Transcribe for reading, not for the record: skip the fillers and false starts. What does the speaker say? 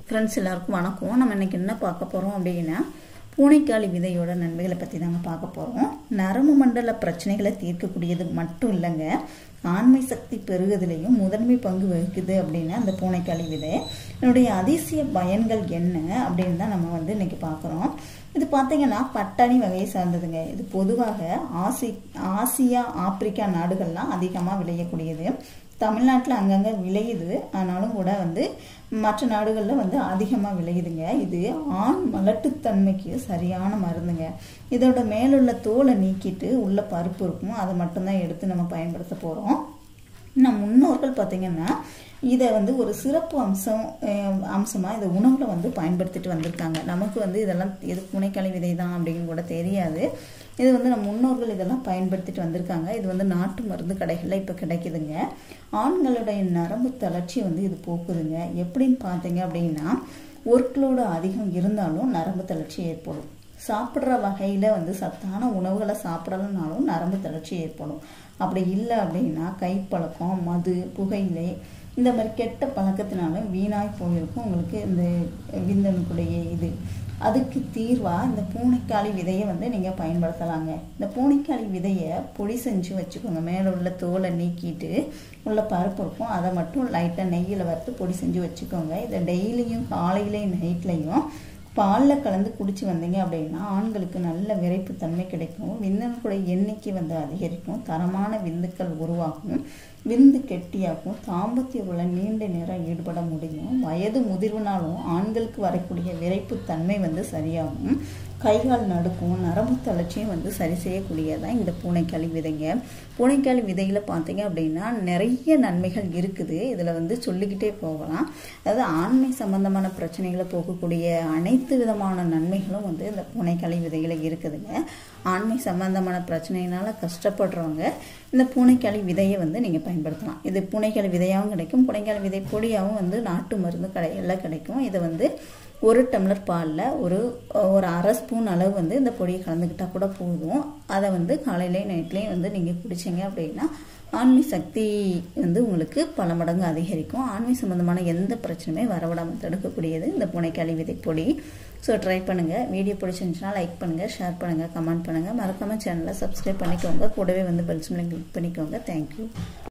Friends எல்லாருக்கும் வணக்கம். நம்ம இன்னைக்கு என்ன பார்க்க போகிறோம் அப்படின்னா பூனைக்காளி விதையோட நன்மைகளை பற்றி தாங்க பார்க்க போகிறோம். நரம்பு மண்டல பிரச்சனைகளை தீர்க்கக்கூடியது மட்டும் இல்லைங்க, ஆண்மை சக்தி பெருகுதலையும் முதன்மை பங்கு வகிக்குது அப்படின்னு அந்த பூனைக்காளி விதை. என்னுடைய அதிசய பயன்கள் என்ன அப்படின்னு தான் நம்ம இன்னைக்கு பார்க்குறோம். இது பார்த்தீங்கன்னா பட்டாணி வகையை சார்ந்ததுங்க. இது பொதுவாக ஆசியா ஆப்பிரிக்கா நாடுகள்லாம் அதிகமாக விளையக்கூடியது. தமிழ்நாட்டில் அங்கங்கே விளையுது, ஆனாலும் கூட மற்ற நாடுகளில் அதிகமாக விளையுதுங்க. இது ஆண் மலட்டுத்தன்மைக்கு சரியான மருந்துங்க. இதோட மேலுள்ள தோலை நீக்கிட்டு உள்ள பருப்பு இருக்கும், அதை மட்டும்தான் எடுத்து நம்ம பயன்படுத்த போகிறோம். நம் முன்னோர்கள் பார்த்தீங்கன்னா இதை ஒரு சிறப்பு அம்சமாக இந்த உணவில் பயன்படுத்திட்டு வந்திருக்காங்க. நமக்கு இதெல்லாம் எது பூனைக்காளி விதை தான் அப்படின்னு கூட தெரியாது. இது நம்ம முன்னோர்கள் இதெல்லாம் பயன்படுத்திட்டு வந்திருக்காங்க. இது நாட்டு மருந்து கடைகளில் இப்போ கிடைக்குதுங்க. ஆண்களுடைய நரம்பு தளர்ச்சி இது போக்குதுங்க. எப்படின்னு பார்த்தீங்க அப்படின்னா ஒர்க்லோடு அதிகம் இருந்தாலும் நரம்பு தளர்ச்சி ஏற்படும். சாப்பிட்ற வகையில் சத்தான உணவுகளை சாப்பிடலனாலும் நரம்பு தளர்ச்சி ஏற்படும். அப்படி இல்லை அப்படின்னா கைப்பழக்கம், மது, புகையிலை இந்த மாதிரி கெட்ட பழக்கத்தினால வீணாய் போயிருக்கும் உங்களுக்கு இந்த விந்தணுக்குடைய இது. அதுக்கு தீர்வாக இந்த பூனைக்காளி விதையை நீங்கள் பயன்படுத்தலாங்க. இந்த பூனைக்காளி விதையை பொடி செஞ்சு வச்சுக்கோங்க. மேலே உள்ள தோலை நீக்கிட்டு உள்ள பருப்பு இருக்கும், அதை மட்டும் லைட்டாக நெய்யில் வறுத்து பொடி செஞ்சு வச்சுக்கோங்க. இதை டெய்லியும் காலையிலையும் நைட்லையும் பாலில் கலந்து குடிச்சு வந்தீங்க அப்படின்னா ஆண்களுக்கு நல்ல விரைப்பு தன்மை கிடைக்கும். விந்தணுக்களுடைய எண்ணிக்கை அதிகரிக்கும், தரமான விந்துக்கள் உருவாகும், விந்து கெட்டியாகும், தாம்பத்திய நீண்ட நேரம் ஈடுபட முடியும். வயது முதிர்வுனாலும் ஆண்களுக்கு வரக்கூடிய விரைப்பு தன்மை சரியாகும். கைகால் நடுக்கும், நரம்பு தளர்ச்சியும் சரி செய்யக்கூடியதான் இந்த பூனைக்காளி விதைங்க. பூனைக்காளி விதையில் பார்த்தீங்க அப்படின்னா நிறைய நன்மைகள் இருக்குது. இதில் சொல்லிக்கிட்டே போகலாம். அதாவது ஆண்மை சம்பந்தமான பிரச்சனைகளை போகக்கூடிய அனைத்து விதமான நன்மைகளும் இந்த பூனைக்காளி விதையில் இருக்குதுங்க. ஆண்மை சம்பந்தமான பிரச்சனையினால கஷ்டப்படுறவங்க இந்த பூனைக்காளி விதையை நீங்கள் பயன்படுத்தலாம். இது பூனைக்காளி விதையாகவும் கிடைக்கும், பூனைக்காளி விதை பொடியாகவும் நாட்டு மருந்து கடைகளில் கிடைக்கும். இதை ஒரு டம்ளர் பாலில் ஒரு அரை ஸ்பூன் அளவு இந்த பொடியை கலந்துக்கிட்டால் கூட போதும். அதை காலையிலையும் நைட்லேயும் நீங்கள் குடிச்சிங்க அப்படின்னா ஆண்மை சக்தி உங்களுக்கு பல மடங்கு அதிகரிக்கும். ஆண்மை சம்பந்தமான எந்த பிரச்சனையுமே வரவிடாமல் தடுக்கக்கூடியது இந்த பூனைக்காளி விதை பொடி. ஸோ ட்ரை பண்ணுங்கள். வீடியோ பிடிச்சிருந்துச்சுன்னா லைக் பண்ணுங்கள், ஷேர் பண்ணுங்கள், கமெண்ட் பண்ணுங்கள். மறக்காமல் சேனலை சப்ஸ்கிரைப் பண்ணிக்கோங்க. கூடவே பெல் சிம்லையும் கிளிக் பண்ணிக்கோங்க. தேங்க்யூ.